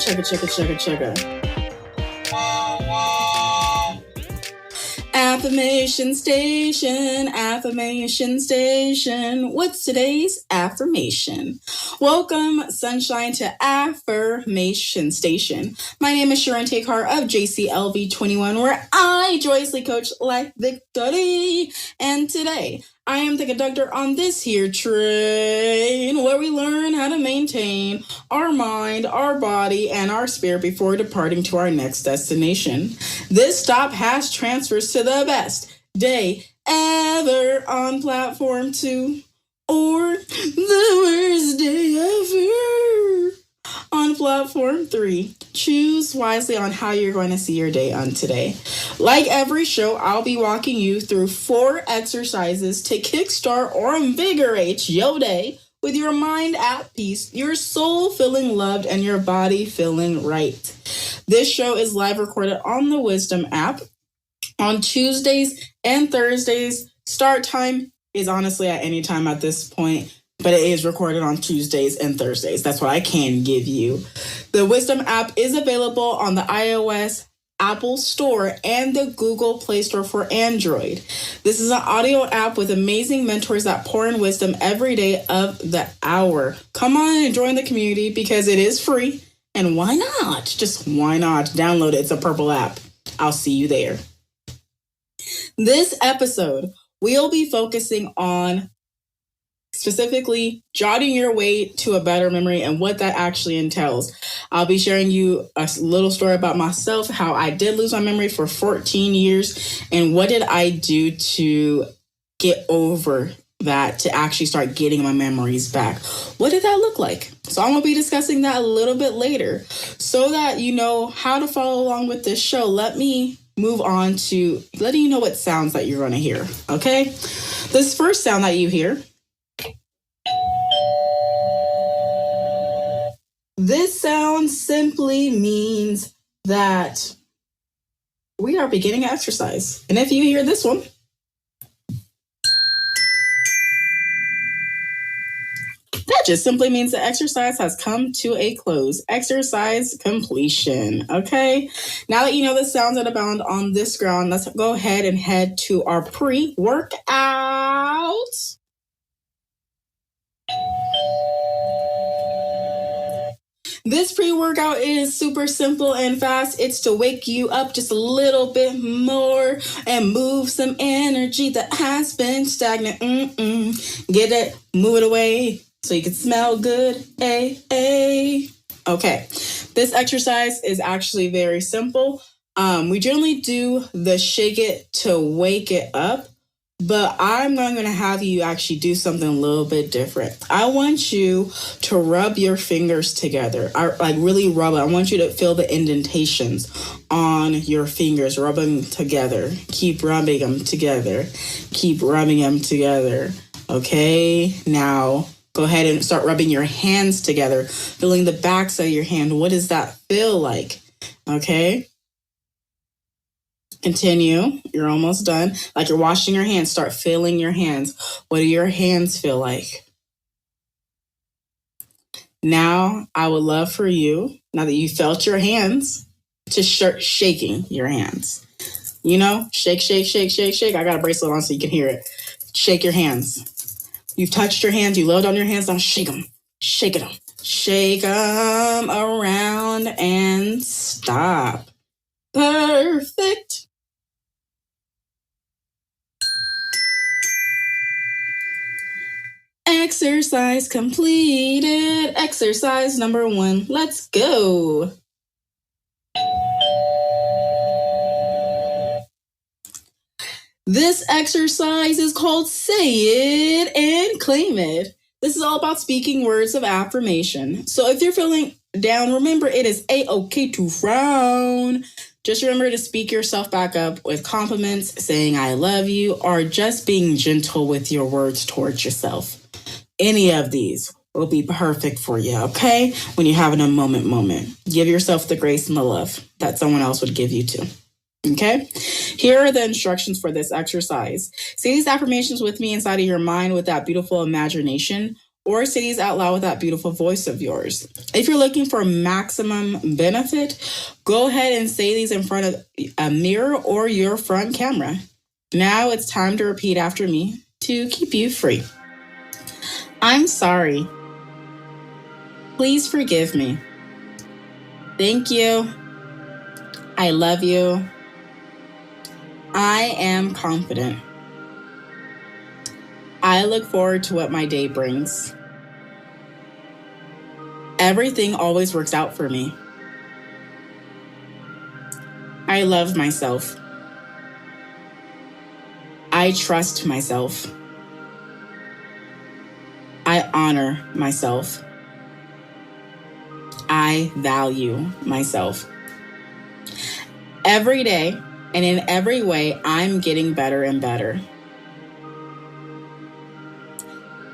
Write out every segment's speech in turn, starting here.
Chugga. Affirmation Station. What's today's affirmation? Welcome, sunshine, to Affirmation Station. My name is Charente Carr of JCLV21, where I joyously coach life victory. And today, I am the conductor on this here train where we learn how to maintain our mind, our body, and our spirit before departing to our next destination. This stop has transfers to the best day ever on platform 2 or the worst day ever on platform 3. Choose wisely on how you're going to see your day on today. Like every show, I'll be walking you through 4 exercises to kickstart or invigorate your day with your mind at peace, your soul feeling loved, and your body feeling right. This show is live recorded on the Wisdom app on Tuesdays and Thursdays. Start time is honestly at any time at this point, but it is recorded on Tuesdays and Thursdays. That's what I can give you. The Wisdom app is available on the iOS Apple Store and the Google Play Store for Android. This is an audio app with amazing mentors that pour in wisdom every day of the hour. Come on and join the community because it is free. And why not? Just why not? Download it. It's a purple app. I'll see you there. This episode, we'll be focusing on specifically jotting your way to a better memory and what that actually entails. I'll be sharing you a little story about myself, how I did lose my memory for 14 years, and what did I do to get over that to actually start getting my memories back. What did that look like? So I'm going to be discussing that a little bit later so that you know how to follow along with this show. Let me move on to letting you know what sounds that you're going to hear. Okay? This first sound that you hear, this sound simply means that we are beginning an exercise. And if you hear this one, that just simply means the exercise has come to a close. Exercise completion. Okay. Now that you know the sounds that abound on this ground, let's go ahead and head to our pre-workout. This pre-workout is super simple and fast. It's to wake you up just a little bit more and move some energy that has been stagnant. Get it, move it away so you can smell good. Okay, this exercise is actually very simple. We generally do the shake it to wake it up, but I'm going to have you actually do something a little bit different. I want you to rub your fingers together. Really rub it. I want you to feel the indentations on your fingers. Rub them together. Keep rubbing them together. Keep rubbing them together. Okay, now go ahead and start rubbing your hands together. Feeling the backs of your hand. What does that feel like? Okay. Continue. You're almost done. Like you're washing your hands. Start feeling your hands. What do your hands feel like? Now, I would love for you, now that you felt your hands, to start shaking your hands. You know, shake. I got a bracelet on so you can hear it. Shake your hands. You've touched your hands. You loved on your hands. Now shake them. Shake them. Shake them around and stop. Perfect. Exercise completed. Exercise number 1. Let's go. This exercise is called Say It and Claim It. This is all about speaking words of affirmation. So if you're feeling down, remember it is a-okay to frown. Just remember to speak yourself back up with compliments, saying I love you, or just being gentle with your words towards yourself. Any of these will be perfect for you, okay? When you're having a moment. Give yourself the grace and the love that someone else would give you too. Okay? Here are the instructions for this exercise. Say these affirmations with me inside of your mind with that beautiful imagination or say these out loud with that beautiful voice of yours. If you're looking for maximum benefit, go ahead and say these in front of a mirror or your front camera. Now it's time to repeat after me to keep you free. I'm sorry. Please forgive me. Thank you. I love you. I am confident. I look forward to what my day brings. Everything always works out for me. I love myself. I trust myself. I honor myself. I value myself. Every day and in every way, I'm getting better and better.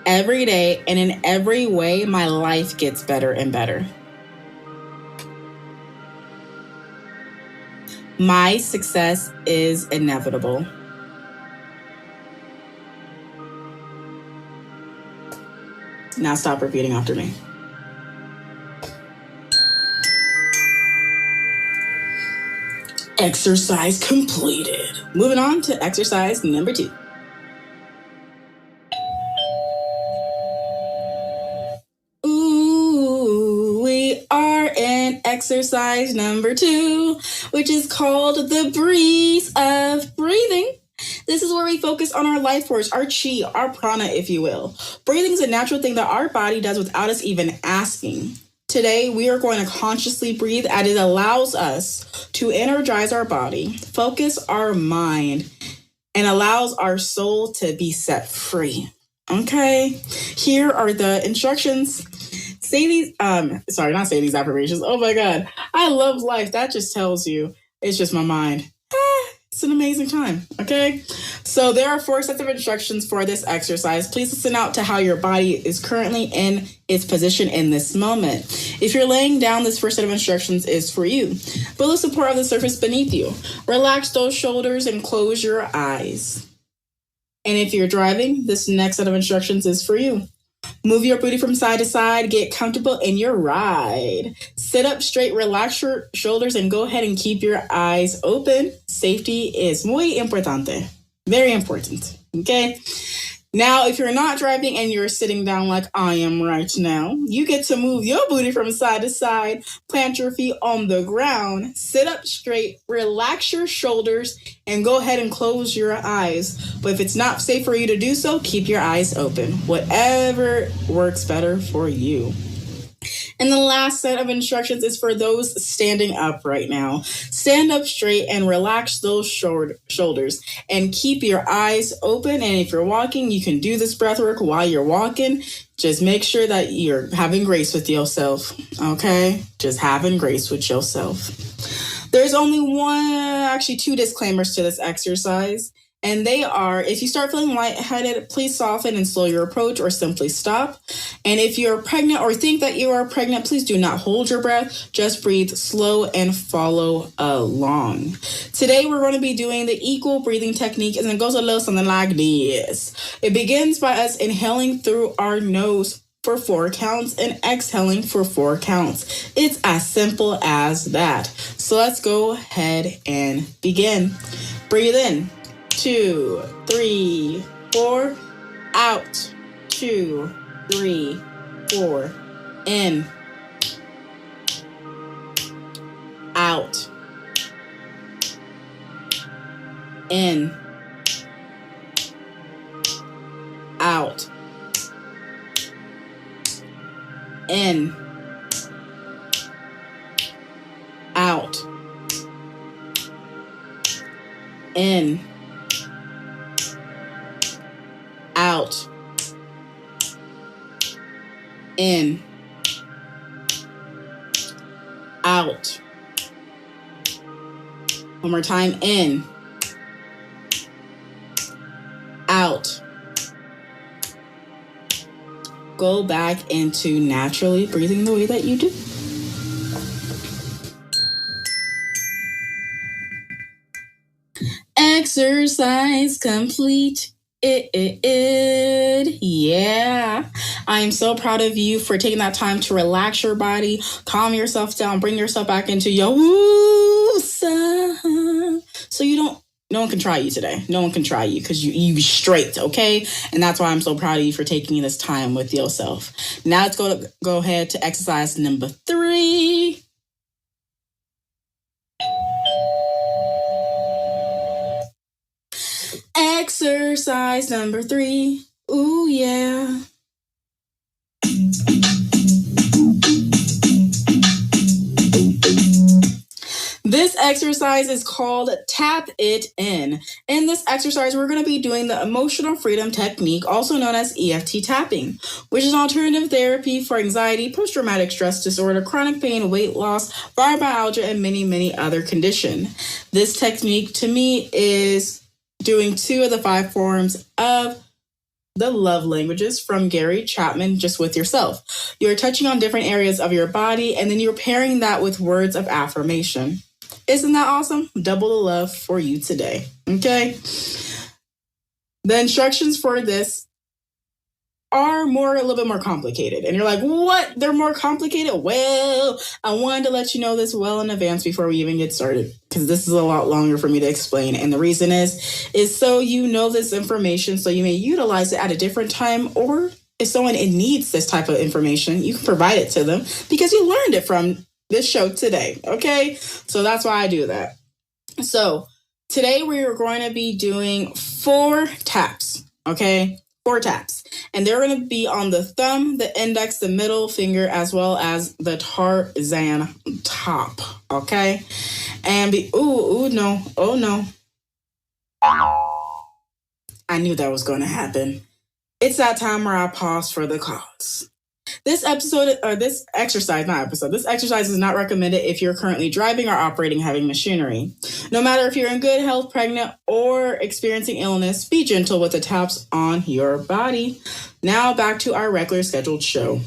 Every day and in every way, my life gets better and better. My success is inevitable. Now stop repeating after me. Exercise completed. Moving on to exercise number 2. We are in exercise number 2, which is called the breeze of breathing. This is where we focus on our life force, our chi, our prana, if you will. Breathing is a natural thing that our body does without us even asking. Today, we are going to consciously breathe as it allows us to energize our body, focus our mind, and allows our soul to be set free. Okay, here are the instructions. Say these, not say these affirmations. Oh my God, I love life. That just tells you it's just my mind. It's an amazing time, okay? So there are 4 sets of instructions for this exercise. Please listen out to how your body is currently in its position in this moment. If you're laying down, this first set of instructions is for you. Feel the support of the surface beneath you. Relax those shoulders and close your eyes. And if you're driving, this next set of instructions is for you. Move your booty from side to side. Get comfortable in your ride. Sit up straight, relax your shoulders, and go ahead and keep your eyes open. Safety is muy importante. Very important. Okay? Now, if you're not driving and you're sitting down like I am right now, you get to move your booty from side to side, plant your feet on the ground, sit up straight, relax your shoulders, and go ahead and close your eyes. But if it's not safe for you to do so, keep your eyes open. Whatever works better for you. And the last set of instructions is for those standing up right now. Stand up straight and relax those shoulders and keep your eyes open. And if you're walking, you can do this breath work while you're walking. Just make sure that you're having grace with yourself, okay? Just having grace with yourself. There's only 2 disclaimers to this exercise. And they are, if you start feeling lightheaded, please soften and slow your approach or simply stop. And if you're pregnant or think that you are pregnant, please do not hold your breath. Just breathe slow and follow along. Today, we're going to be doing the equal breathing technique, and it goes a little something like this. It begins by us inhaling through our nose for 4 counts and exhaling for 4 counts. It's as simple as that. So let's go ahead and begin. Breathe in. 2, 3, 4, out. 2, 3, 4, in, out, in, out, in, out, in, out, in, out. One more time, in, out. Go back into naturally breathing the way that you do. Exercise complete. Yeah. I am so proud of you for taking that time to relax your body, calm yourself down, bring yourself back into your woosah. So no one can try you today. No one can try you because you straight, okay? And that's why I'm so proud of you for taking this time with yourself. Now let's go ahead to exercise number 3. Exercise number 3. Ooh, yeah. This exercise is called Tap It In. In this exercise, we're going to be doing the emotional freedom technique, also known as EFT tapping, which is an alternative therapy for anxiety, post-traumatic stress disorder, chronic pain, weight loss, fibromyalgia, and many, many other conditions. This technique, to me, is doing 2 of the 5 forms of the love languages from Gary Chapman, just with yourself. You're touching on different areas of your body, and then you're pairing that with words of affirmation. Isn't that awesome? Double the love for you today. Okay. The instructions for this are a little bit more complicated. And you're like, what? They're more complicated? Well, I wanted to let you know this well in advance before we even get started, because this is a lot longer for me to explain. And the reason is so you know this information, so you may utilize it at a different time, or if someone needs this type of information, you can provide it to them because you learned it from this show today. Okay. So that's why I do that. So today we are going to be doing 4 taps. Okay. 4 taps. And they're going to be on the thumb, the index, the middle finger, as well as the Tarzan top. Okay. And oh no. I knew that was going to happen. It's that time where I pause for the cause. This exercise is not recommended if you're currently driving or operating heavy machinery. No matter if you're in good health, pregnant, or experiencing illness, be gentle with the taps on your body. Now back to our regular scheduled show.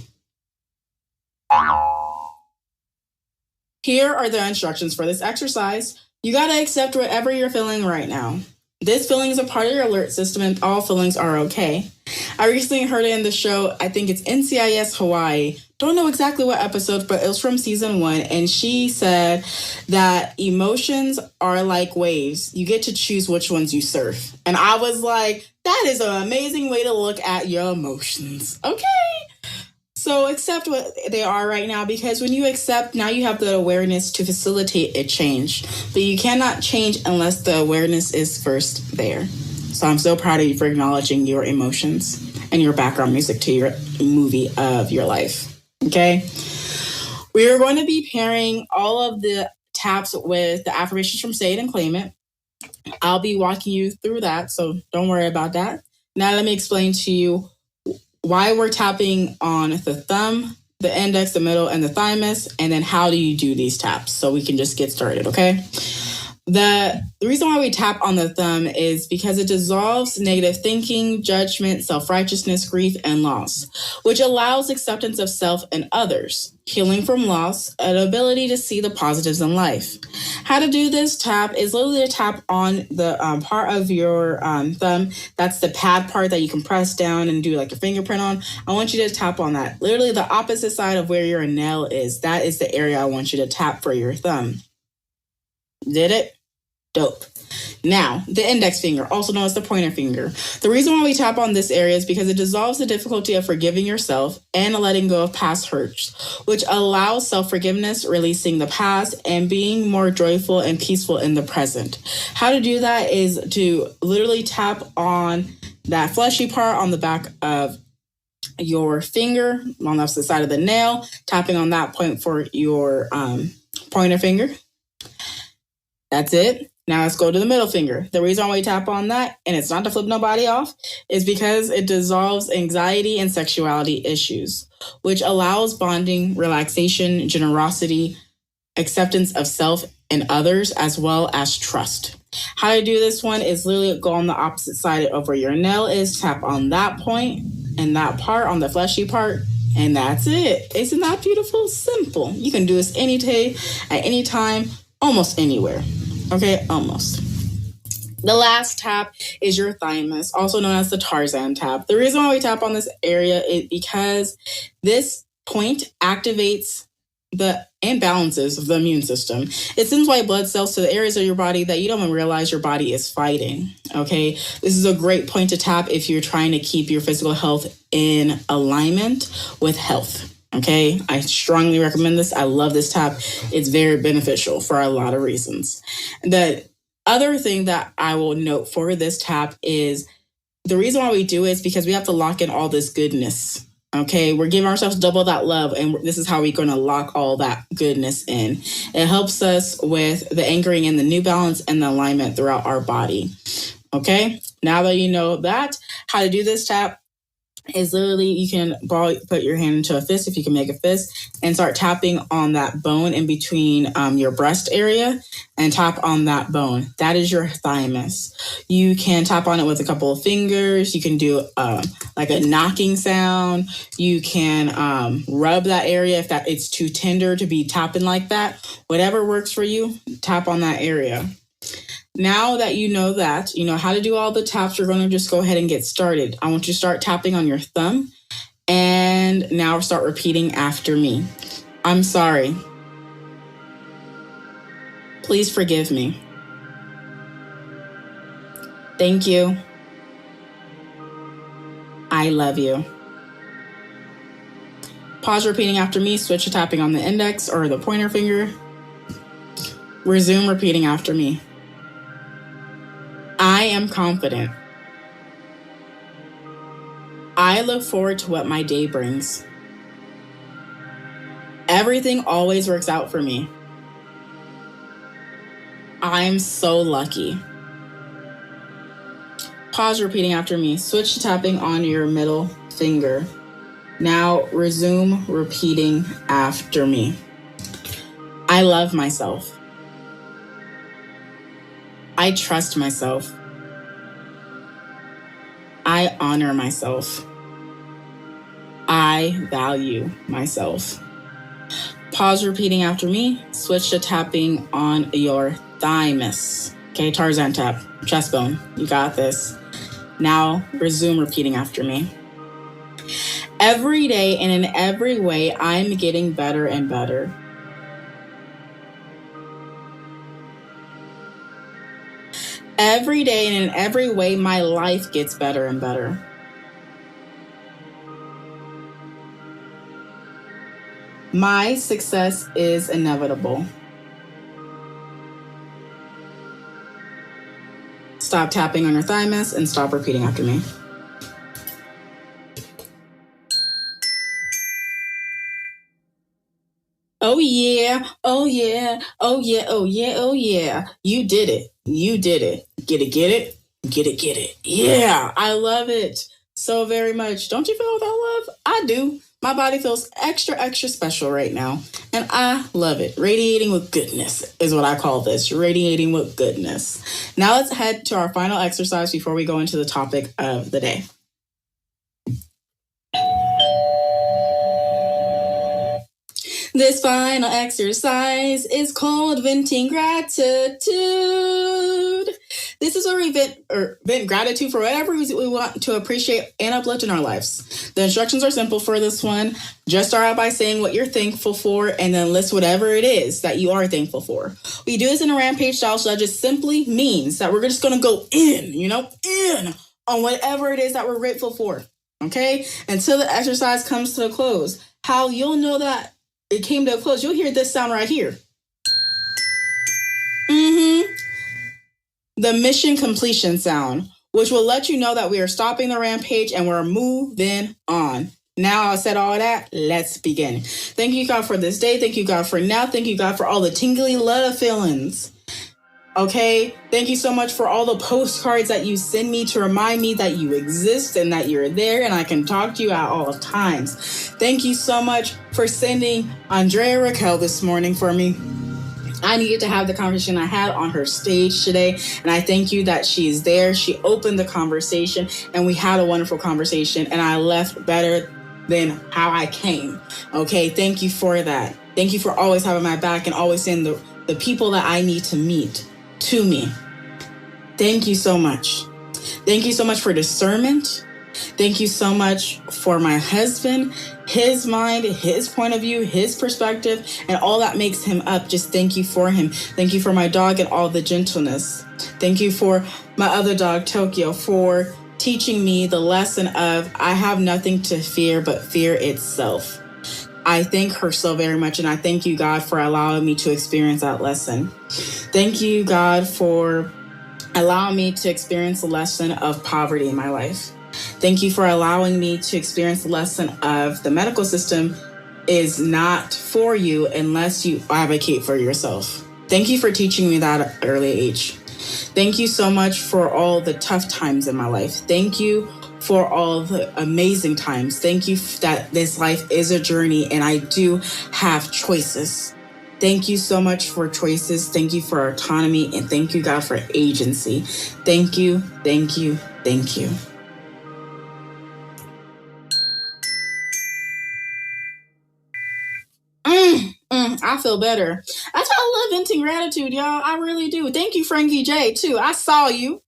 Here are the instructions for this exercise. You got to accept whatever you're feeling right now. This feeling is a part of your alert system, and all feelings are okay. I recently heard it in the show, I think it's NCIS Hawaii. Don't know exactly what episode, but it was from season 1. And she said that emotions are like waves. You get to choose which ones you surf. And I was like, that is an amazing way to look at your emotions. Okay. So accept what they are right now, because when you accept, now you have the awareness to facilitate a change. But you cannot change unless the awareness is first there. So I'm so proud of you for acknowledging your emotions and your background music to your movie of your life. Okay? We are going to be pairing all of the taps with the affirmations from Say It and Claim It. I'll be walking you through that, so don't worry about that. Now let me explain to you why we're tapping on the thumb, the index, the middle, and the thymus, and then how do you do these taps, so we can just get started, okay? The reason why we tap on the thumb is because it dissolves negative thinking, judgment, self-righteousness, grief, and loss, which allows acceptance of self and others, healing from loss, an ability to see the positives in life. How to do this tap is literally to tap on the part of your thumb. That's the pad part that you can press down and do like your fingerprint on. I want you to tap on that. Literally the opposite side of where your nail is. That is the area I want you to tap for your thumb. Did it? Dope. Now, the index finger, also known as the pointer finger. The reason why we tap on this area is because it dissolves the difficulty of forgiving yourself and letting go of past hurts, which allows self-forgiveness, releasing the past, and being more joyful and peaceful in the present. How to do that is to literally tap on that fleshy part on the back of your finger, on the opposite side of the nail, tapping on that point for your pointer finger. That's it. Now let's go to the middle finger. The reason why we tap on that, and it's not to flip nobody off, is because it dissolves anxiety and sexuality issues, which allows bonding, relaxation, generosity, acceptance of self and others, as well as trust. How to do this one is literally go on the opposite side of where your nail is, tap on that point and that part on the fleshy part, and that's it. Isn't that beautiful? Simple. You can do this any day, at any time, almost anywhere. Okay, almost. The last tap is your thymus, also known as the Tarzan tap. The reason why we tap on this area is because this point activates the imbalances of the immune system. It sends white blood cells to the areas of your body that you don't even realize your body is fighting. Okay, this is a great point to tap if you're trying to keep your physical health in alignment with health. Okay, I strongly recommend this. I love this tap. It's very beneficial for a lot of reasons. The other thing that I will note for this tap is the reason why we do it is because we have to lock in all this goodness. Okay, we're giving ourselves double that love, and this is how we're going to lock all that goodness in. It helps us with the anchoring in the new balance and the alignment throughout our body. Okay, now that you know that, how to do this tap is literally you can put your hand into a fist if you can make a fist and start tapping on that bone in between your breast area and tap on that bone. That is your thymus. You can tap on it with a couple of fingers. You can do like a knocking sound. You can rub that area if it's too tender to be tapping like that. Whatever works for you, tap on that area. Now that you know how to do all the taps, we're going to just go ahead and get started. I want you to start tapping on your thumb and now start repeating after me. I'm sorry. Please forgive me. Thank you. I love you. Pause repeating after me. Switch to tapping on the index or the pointer finger. Resume repeating after me. I am confident. I look forward to what my day brings. Everything always works out for me. I'm so lucky. Pause repeating after me. Switch to tapping on your middle finger. Now resume repeating after me. I love myself. I trust myself. I honor myself. I value myself. Pause repeating after me. Switch to tapping on your thymus. Okay, Tarzan tap, chest bone. You got this. Now resume repeating after me. Every day and in every way, I'm getting better and better. Every day and in every way, my life gets better and better. My success is inevitable. Stop tapping on your thymus and stop repeating after me. Oh yeah, oh yeah, oh yeah, oh yeah, oh yeah. You did it. You did it. Get it, get it, get it, get it. Yeah, I love it so very much. Don't you feel that love? I do. My body feels extra, extra special right now. And I love it. Radiating with goodness is what I call this. Radiating with goodness. Now let's head to our final exercise before we go into the topic of the day. This final exercise is called venting gratitude. This is where we vent gratitude for whatever we want to appreciate and uplift in our lives. The instructions are simple for this one. Just start out by saying what you're thankful for and then list whatever it is that you are thankful for. We do this in a rampage style, so that just simply means that we're just going to go in on whatever it is that we're grateful for. Okay? Until the exercise comes to a close. How you'll know that it came to a close, you'll hear this sound right here. The mission completion sound, which will let you know that we are stopping the rampage and we're moving on. Now I said all that, let's begin. Thank you, God, for this day. Thank you, God, for now. Thank you, God, for all the tingly love feelings. Okay, thank you so much for all the postcards that you send me to remind me that you exist and that you're there and I can talk to you at all times. Thank you so much for sending Andrea Raquel this morning for me. I needed to have the conversation I had on her stage today, and I thank you that she's there. She opened the conversation, and we had a wonderful conversation, and I left better than how I came. Okay, thank you for that. Thank you for always having my back and always sending the people that I need to meet to me. Thank you so much. Thank you so much for discernment. Thank you so much for my husband, his mind, his point of view, his perspective, and all that makes him up. Just thank you for him. Thank you for my dog and all the gentleness. Thank you for my other dog, Tokyo, for teaching me the lesson of I have nothing to fear but fear itself. I thank her so very much, and I thank you, God, for allowing me to experience that lesson. Thank you, God, for allowing me to experience the lesson of poverty in my life. Thank you for allowing me to experience the lesson of the medical system is not for you unless you advocate for yourself. Thank you for teaching me that at an early age. Thank you so much for all the tough times in my life. Thank you for all the amazing times. Thank you that this life is a journey and I do have choices. Thank you so much for choices. Thank you for autonomy. And thank you, God, for agency. Thank you, thank you, thank you. I feel better. That's why I love venting gratitude, y'all. I really do. Thank you, Frankie J, too. I saw you.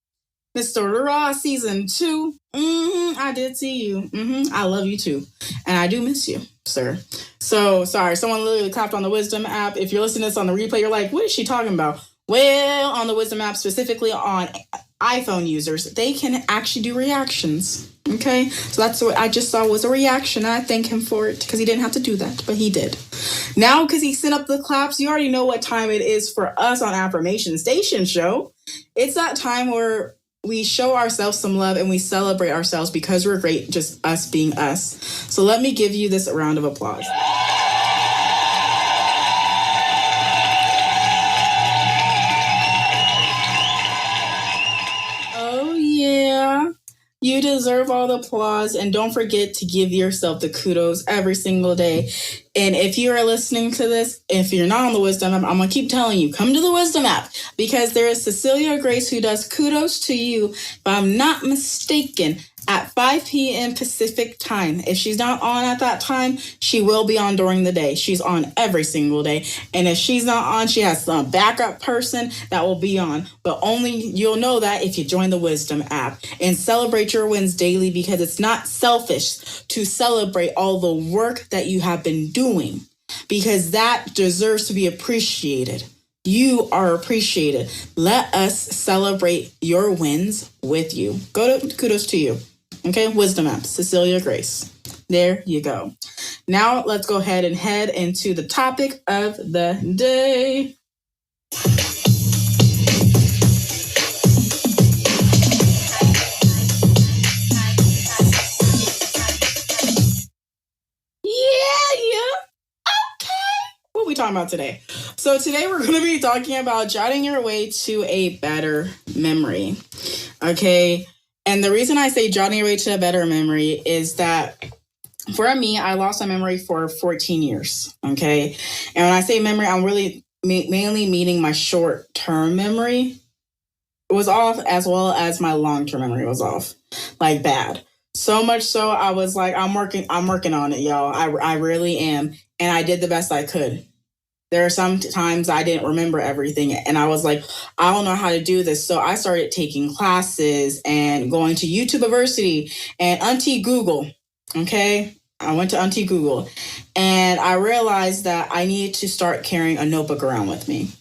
Mr. Raw season 2. I did see you. I love you too. And I do miss you, sir. So sorry, someone literally clapped on the Wisdom app. If you're listening to this on the replay, you're like, what is she talking about? Well, on the Wisdom app, specifically on iPhone users, they can actually do reactions. Okay, so that's what I just saw was a reaction. I thank him for it because he didn't have to do that, but he did. Now, because he sent up the claps, you already know what time it is for us on Affirmation Station Show. It's that time where we show ourselves some love and we celebrate ourselves because we're great, just us being us. So let me give you this round of applause. Oh, yeah. You deserve all the applause, and don't forget to give yourself the kudos every single day. And if you are listening to this, if you're not on the Wisdom app, I'm going to keep telling you, come to the Wisdom app, because there is Cecilia Grace who does kudos to you, if I'm not mistaken, at 5 p.m. Pacific time. If she's not on at that time, she will be on during the day. She's on every single day. And if she's not on, she has some backup person that will be on. But only you'll know that if you join the Wisdom app and celebrate your wins daily, because it's not selfish to celebrate all the work that you have been doing, because that deserves to be appreciated. You are appreciated. Let us celebrate your wins with you. Kudos to you. Okay, Wisdom app, Cecilia Grace. There you go. Now let's go ahead and head into the topic of the day. Yeah. What are we talking about today? So today we're going to be talking about jotting your way to a better memory. Okay. And the reason I say jotting your way to a better memory is that for me, I lost my memory for 14 years. Okay. And when I say memory, I'm really mainly meaning my short-term memory was off, as well as my long-term memory was off, like bad. So much so I was like, I'm working on it, y'all. I really am. And I did the best I could. There are some times I didn't remember everything, and I was like, I don't know how to do this. So I started taking classes and going to YouTube University and Auntie Google. Okay. I went to Auntie Google, and I realized that I needed to start carrying a notebook around with me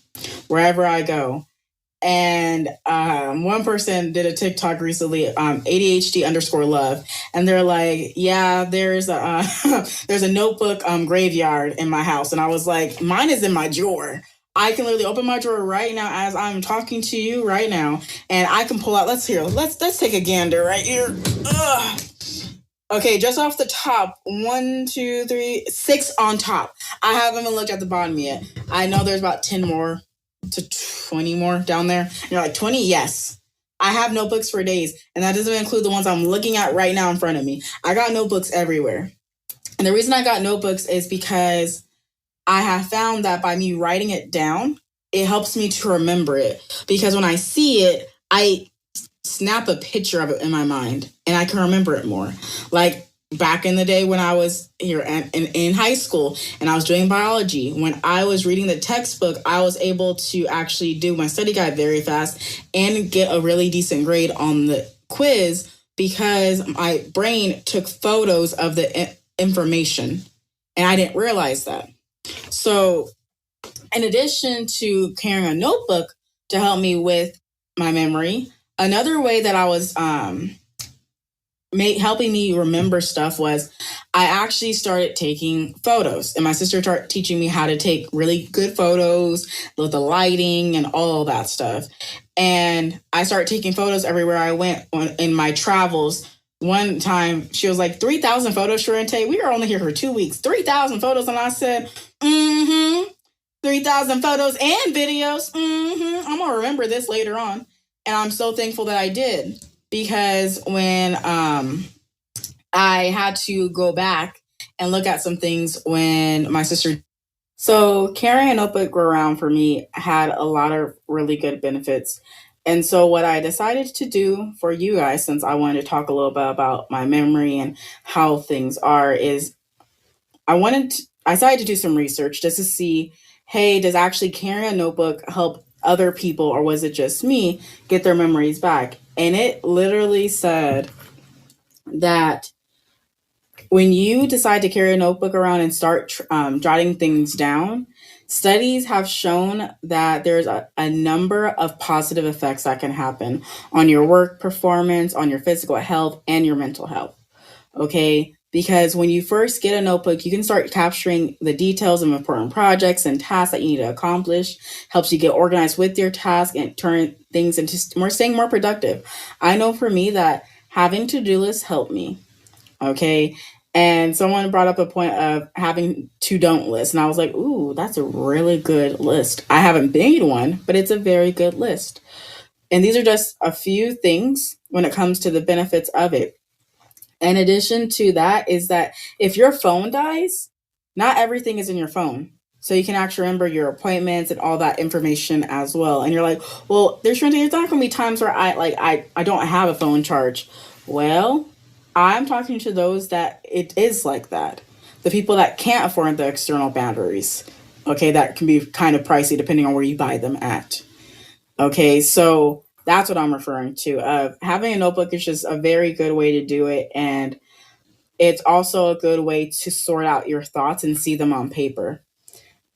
wherever I go. And one person did a TikTok recently, ADHD_love, and they're like, yeah, there's a there's a notebook graveyard in my house. And I was like, mine is in my drawer. I can literally open my drawer right now as I'm talking to you right now, and I can pull out. Let's take a gander right here. Ugh. Okay, just off the top, 1, 2, 3, 6 on top. I haven't even looked at the bottom yet. I know there's about 10 more to 20 more down there. And you're like, 20? Yes. I have notebooks for days, and that doesn't include the ones I'm looking at right now in front of me. I got notebooks everywhere. And the reason I got notebooks is because I have found that by me writing it down, it helps me to remember it. Because when I see it, I snap a picture of it in my mind, and I can remember it more. Like, back in the day when I was here in high school and I was doing biology, when I was reading the textbook, I was able to actually do my study guide very fast and get a really decent grade on the quiz because my brain took photos of the information and I didn't realize that. So, in addition to carrying a notebook to help me with my memory, another way that I was helping me remember stuff was I actually started taking photos, and my sister started teaching me how to take really good photos with the lighting and all of that stuff. And I started taking photos everywhere I went in my travels. One time she was like, 3,000 photos, Charente. We were only here for 2 weeks. 3,000 photos. And I said, 3,000 photos and videos. I'm going to remember this later on. And I'm so thankful that I did. Because when I had to go back and look at some things when my sister. So carrying a notebook around for me had a lot of really good benefits. And so what I decided to do for you guys, since I wanted to talk a little bit about my memory and how things are, is I decided to do some research just to see, hey, does actually carrying a notebook help other people, or was it just me get their memories back? And it literally said that when you decide to carry a notebook around and start jotting things down, studies have shown that there's a number of positive effects that can happen on your work performance, on your physical health, and your mental health. Okay. Because when you first get a notebook, you can start capturing the details of important projects and tasks that you need to accomplish, helps you get organized with your task and turn things into staying more productive. I know for me that having to-do lists helped me. Okay. And someone brought up a point of having to-don't list. And I was like, ooh, that's a really good list. I haven't made one, but it's a very good list. And these are just a few things when it comes to the benefits of it. In addition to that is that if your phone dies, not everything is in your phone. So you can actually remember your appointments and all that information as well. And you're like, well, there's not going to be times where I don't have a phone charge. Well, I'm talking to those that it is like that. The people that can't afford the external batteries. Okay, that can be kind of pricey depending on where you buy them at. Okay, so that's what I'm referring to. Having a notebook is just a very good way to do it. And it's also a good way to sort out your thoughts and see them on paper.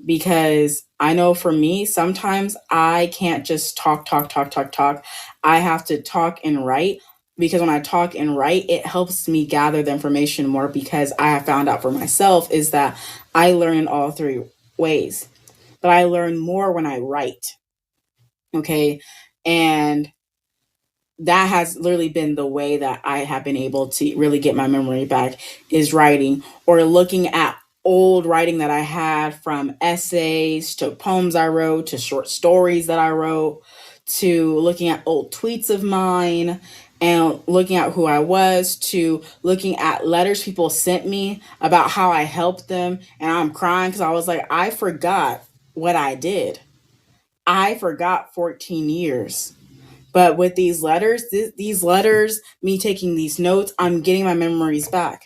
Because I know for me, sometimes I can't just talk. I have to talk and write. Because when I talk and write, it helps me gather the information more, because I have found out for myself is that I learn in all three ways. But I learn more when I write. Okay. And that has literally been the way that I have been able to really get my memory back, is writing or looking at old writing that I had, from essays to poems I wrote to short stories that I wrote, to looking at old tweets of mine and looking at who I was, to looking at letters people sent me about how I helped them. And I'm crying because I was like, I forgot what I did. I forgot 14 years. But with these letters, me taking these notes, I'm getting my memories back.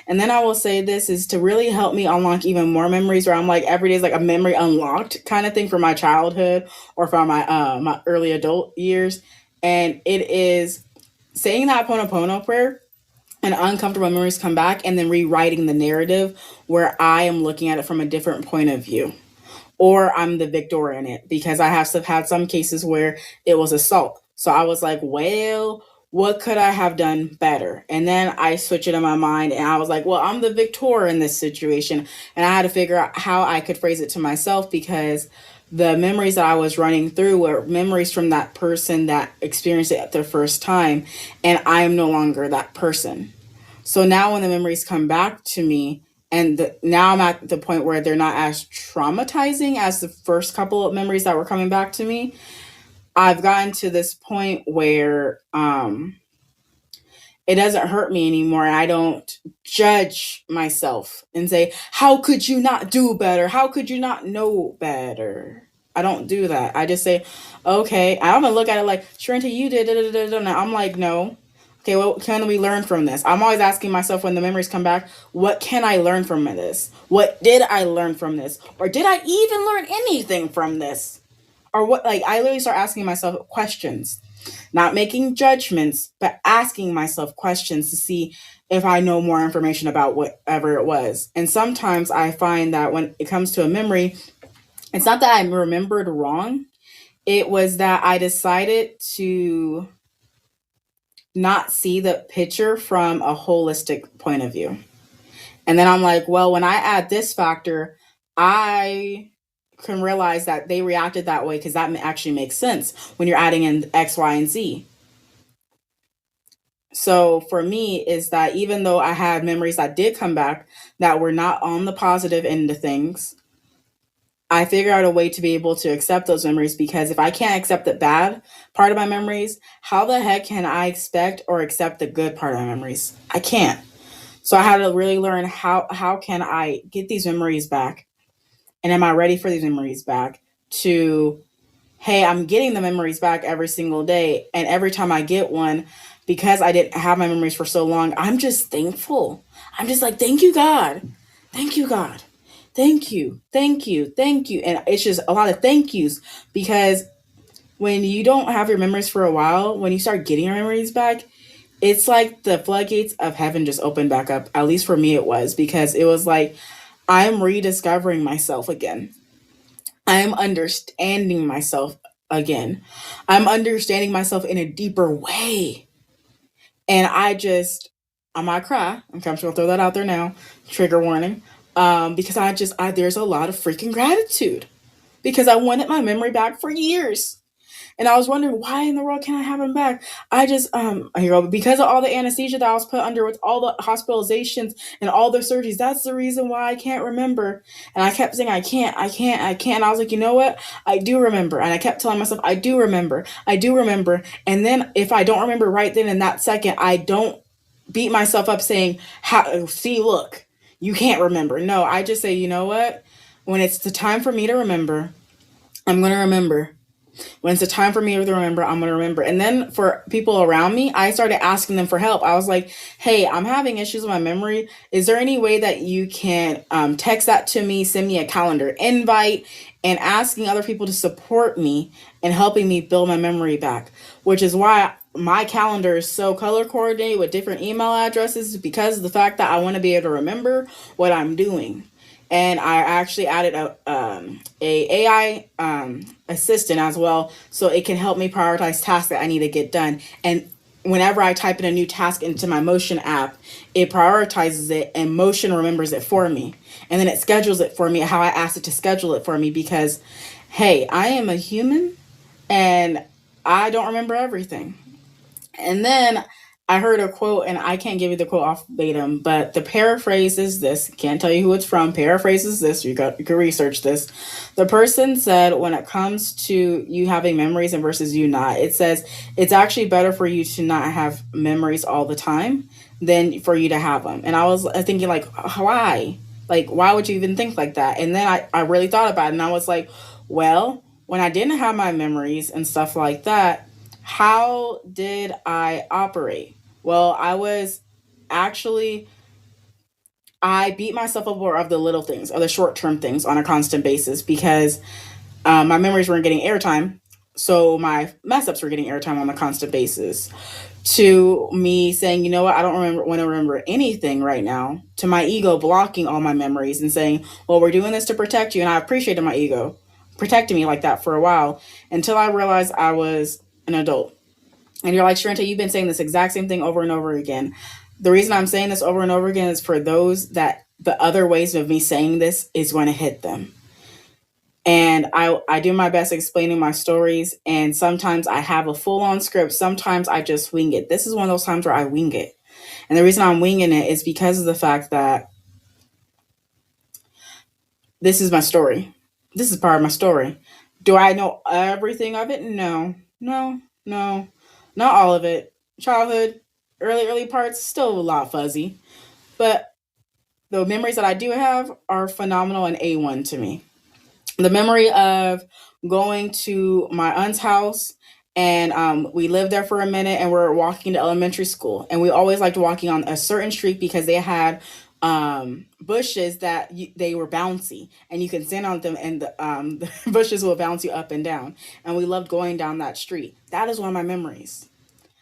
And then I will say this is to really help me unlock even more memories, where I'm like, every day is like a memory unlocked kind of thing from my childhood or from my early adult years. And it is saying that Ponopono prayer, and uncomfortable memories come back, and then rewriting the narrative where I am looking at it from a different point of view, or I'm the victor in it, because I have had some cases where it was assault. So I was like, well, what could I have done better? And then I switch it in my mind and I was like, well, I'm the victor in this situation. And I had to figure out how I could phrase it to myself, because the memories that I was running through were memories from that person that experienced it at their first time. And I am no longer that person. So now when the memories come back to me, and now I'm at the point where they're not as traumatizing as the first couple of memories that were coming back to me, I've gotten to this point where it doesn't hurt me anymore. And I don't judge myself and say, how could you not do better? How could you not know better? I don't do that. I just say, okay. I don't even look at it like, Charente, you did it. I'm like, no. Okay, what can we learn from this? I'm always asking myself when the memories come back, what can I learn from this? What did I learn from this? Or did I even learn anything from this? Or what, like, I literally start asking myself questions, not making judgments, but asking myself questions to see if I know more information about whatever it was. And sometimes I find that when it comes to a memory, it's not that I remembered wrong. It was that I decided to not see the picture from a holistic point of view. And then I'm like, well, when I add this factor, I can realize that they reacted that way because that actually makes sense when you're adding in X, Y, and Z. So for me, is that even though I had memories that did come back that were not on the positive end of things, I figure out a way to be able to accept those memories, because if I can't accept the bad part of my memories, how the heck can I expect or accept the good part of my memories? I can't. So I had to really learn how can I get these memories back? And am I ready for these memories back? To, hey, I'm getting the memories back every single day. And every time I get one, because I didn't have my memories for so long, I'm just thankful. I'm just like, thank you, God. Thank you, God. Thank you. Thank you. Thank you. And it's just a lot of thank yous, because when you don't have your memories for a while, when you start getting your memories back, it's like the floodgates of heaven just opened back up. At least for me, it was, because it was like I'm rediscovering myself again. I'm understanding myself again. I'm understanding myself in a deeper way. And I might cry. Okay, I'm just gonna throw that out there now. Trigger warning. Because there's a lot of freaking gratitude, because I wanted my memory back for years. And I was wondering, why in the world can't I have him back? I just here go, because of all the anesthesia that I was put under with all the hospitalizations and all the surgeries. That's the reason why I can't remember. And I kept saying, I can't, I can't, I can't. And I was like, you know what? I do remember. And I kept telling myself, I do remember. I do remember. And then if I don't remember right then in that second, I don't beat myself up saying, how, see, look, you can't remember. No, I just say, you know what? When it's the time for me to remember, I'm going to remember. When it's the time for me to remember, I'm going to remember. And then for people around me, I started asking them for help. I was like, hey, I'm having issues with my memory. Is there any way that you can text that to me, send me a calendar invite, and asking other people to support me and helping me build my memory back? Which is why my calendar is so color coordinated with different email addresses, because of the fact that I want to be able to remember what I'm doing. And I actually added a AI assistant as well, so it can help me prioritize tasks that I need to get done. And whenever I type in a new task into my Motion app, it prioritizes it, and Motion remembers it for me, and then it schedules it for me how I asked it to schedule it for me. Because, hey, I am a human, and I don't remember everything. And then I heard a quote, and I can't give you the quote off verbatim, but the paraphrase is this. Can't tell you who it's from. Paraphrase is this. You can research this. The person said, when it comes to you having memories and versus you not, it says it's actually better for you to not have memories all the time than for you to have them. And I was thinking, like, why? Like, why would you even think like that? And then I really thought about it, and I was like, well, when I didn't have my memories and stuff like that, how did I operate? Well, actually, I beat myself up over of the little things, or the short term things on a constant basis, because my memories weren't getting airtime. So my mess ups were getting airtime on a constant basis. To me saying, you know what, I don't want to remember anything right now. To my ego blocking all my memories and saying, well, we're doing this to protect you. And I appreciated my ego protecting me like that for a while, until I realized I was an adult. And you're like, Charente, you've been saying this exact same thing over and over again. The reason I'm saying this over and over again is for those that the other ways of me saying this is going to hit them. And I do my best explaining my stories. And sometimes I have a full on script. Sometimes I just wing it. This is one of those times where I wing it. And the reason I'm winging it is because of the fact that this is my story. This is part of my story. Do I know everything of it? No, no, no, not all of it. Childhood, early parts, still a lot fuzzy. But the memories that I do have are phenomenal and A1 to me. The memory of going to my aunt's house And we lived there for a minute, and we're walking to elementary school, and we always liked walking on a certain street because they had bushes that they were bouncy, and you can stand on them, and the bushes will bounce you up and down. And we loved going down that street. That is one of my memories.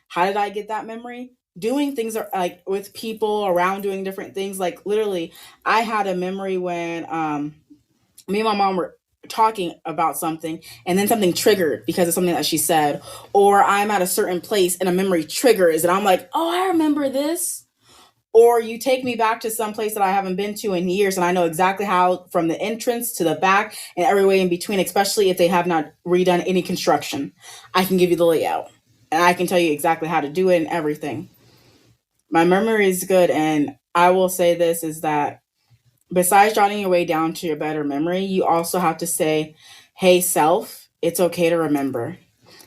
How did I get that memory? Doing things like with people around, doing different things. Like literally, I had a memory when me and my mom were talking about something, and then something triggered because of something that she said, or I'm at a certain place and a memory triggers and I'm like, oh, I remember this. Or you take me back to some place that I haven't been to in years, and I know exactly how, from the entrance to the back and every way in between, especially if they have not redone any construction. I can give you the layout, and I can tell you exactly how to do it and everything. My memory is good, and I will say this is that besides jotting your way down to your better memory, you also have to say, hey, self, it's okay to remember.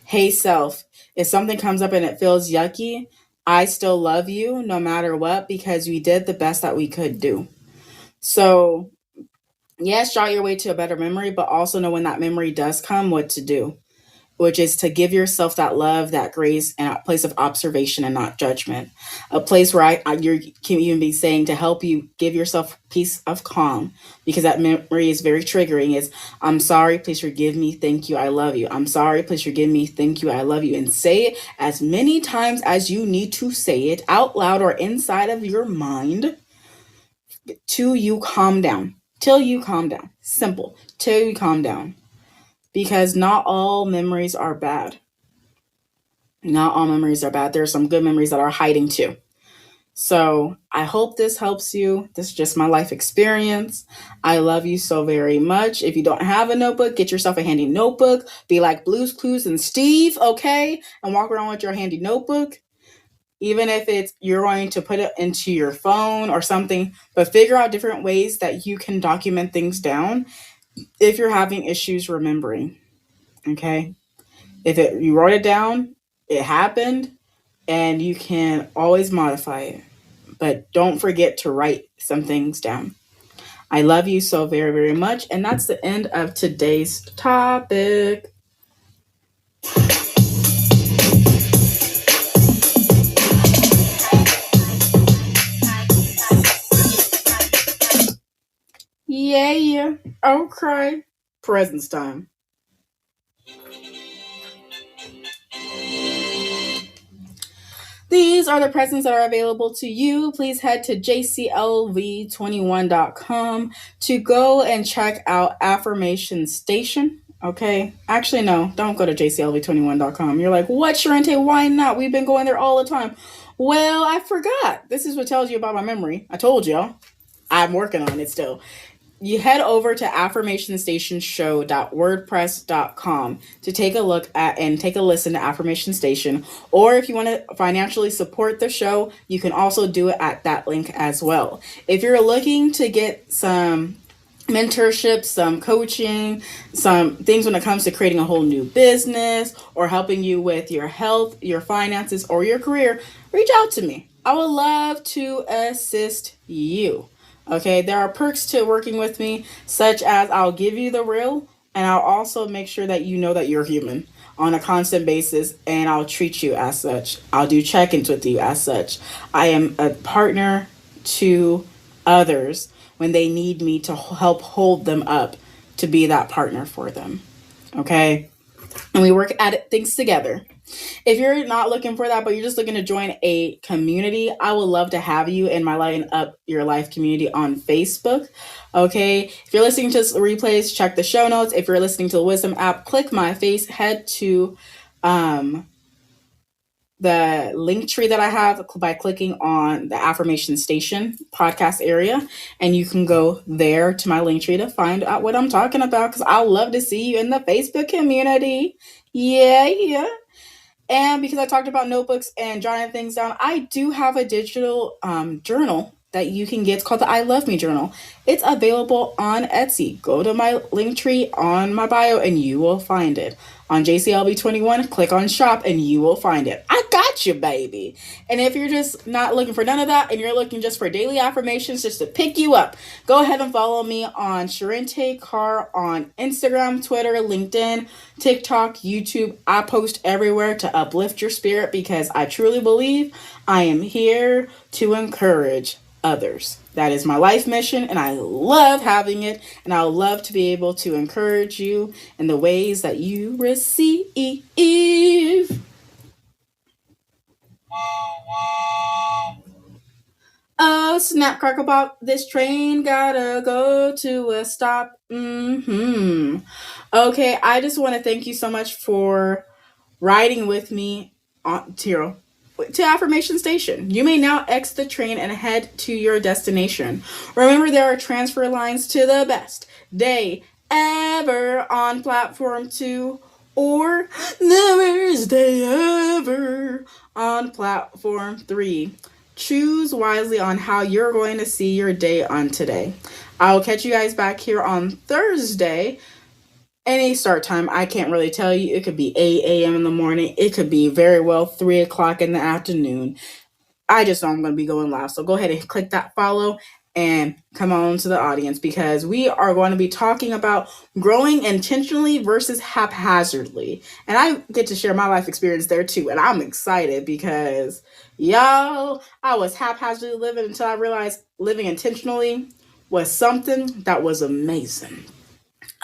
Hey, self, if something comes up and it feels yucky, I still love you no matter what because we did the best that we could do. So, yes, jot your way to a better memory, but also know when that memory does come, what to do, which is to give yourself that love, that grace, and a place of observation and not judgment. A place where you can even be saying to help you give yourself peace of calm, because that memory is very triggering. Is I'm sorry, please forgive me, thank you, I love you. I'm sorry, please forgive me, thank you, I love you. And say it as many times as you need to say it out loud or inside of your mind till you calm down. Till you calm down. Simple. Till you calm down. Because not all memories are bad. Not all memories are bad. There are some good memories that are hiding too. So I hope this helps you. This is just my life experience. I love you so very much. If you don't have a notebook, get yourself a handy notebook. Be like Blue's Clues and Steve, okay? And walk around with your handy notebook. Even if it's you're going to put it into your phone or something, but figure out different ways that you can document things down if you're having issues remembering. Okay? If you wrote it down, it happened, and you can always modify it. But don't forget to write some things down. I love you so very, very much. And that's the end of today's topic. Yeah. Okay. Presents time. These are the presents that are available to you. Please head to jclv21.com to go and check out Affirmation Station. Okay. Actually, no, don't go to jclv21.com. You're like, what, Charente? Why not? We've been going there all the time. Well, I forgot. This is what tells you about my memory. I told y'all. I'm working on it still. You head over to affirmationstation.wordpress.com to take a look at and take a listen to Affirmation Station. Or if you want to financially support the show, you can also do it at that link as well. If you're looking to get some mentorship, some coaching, some things when it comes to creating a whole new business or helping you with your health, your finances, or your career, reach out to me. I would love to assist you. Okay, there are perks to working with me, such as I'll give you the real, and I'll also make sure that you know that you're human on a constant basis, and I'll treat you as such. I'll do check-ins with you as such. I am a partner to others when they need me to help hold them up, to be that partner for them. Okay? And we work at things together. If you're not looking for that, but you're just looking to join a community, I would love to have you in my Lighten Up Your Life community on Facebook. Okay. If you're listening to replays, check the show notes. If you're listening to the Wisdom app, click my face, head to the link tree that I have by clicking on the Affirmation Station podcast area. And you can go there to my link tree to find out what I'm talking about, because I'd love to see you in the Facebook community. Yeah. And because I talked about notebooks and jotting things down, I do have a digital journal that you can get. It's called the I Love Me Journal. It's available on Etsy. Go to my link tree on my bio and you will find it. on JCLV21, click on shop and you will find it. I got you, baby. And if you're just not looking for none of that and you're looking just for daily affirmations just to pick you up, go ahead and follow me on Charente Carr on Instagram, Twitter, LinkedIn, TikTok, YouTube. I post everywhere to uplift your spirit because I truly believe I am here to encourage others. That is my life mission, and I love having it, and I would love to be able to encourage you in the ways that you receive. Oh, snap, crackle pop, this train gotta go to a stop. Okay, I just want to thank you so much for riding with me to Affirmation Station. You may now exit the train and head to your destination. Remember, there are transfer lines to the best day ever on platform 2 or the worst day ever on platform 3. Choose wisely on how you're going to see your day on today. I'll catch you guys back here on Thursday. Any start time, I can't really tell you. It could be 8 a.m. in the morning. It could be very well 3 o'clock in the afternoon. I just know I'm going to be going live. So go ahead and click that follow and come on to the audience because we are going to be talking about growing intentionally versus haphazardly. And I get to share my life experience there too. And I'm excited because, y'all, I was haphazardly living until I realized living intentionally was something that was amazing.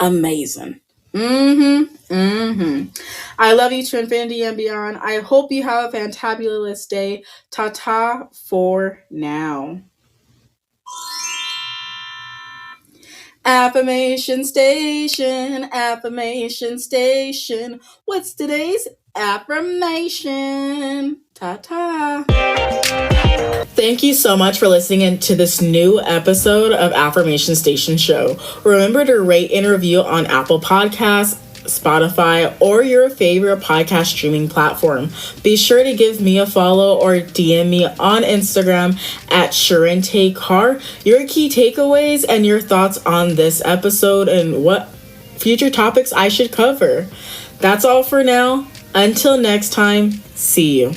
Amazing. I love you to infinity and beyond. I hope you have a fantabulous day. Ta-ta for now. Affirmation Station, Affirmation Station. What's today's affirmation? Ta-ta. Thank you so much for listening to this new episode of Affirmation Station Show. Remember to rate and review on Apple Podcasts, Spotify, or your favorite podcast streaming platform. Be sure to give me a follow or DM me on Instagram at Charente Carr your key takeaways and your thoughts on this episode and what future topics I should cover. That's all for now. Until next time, see you.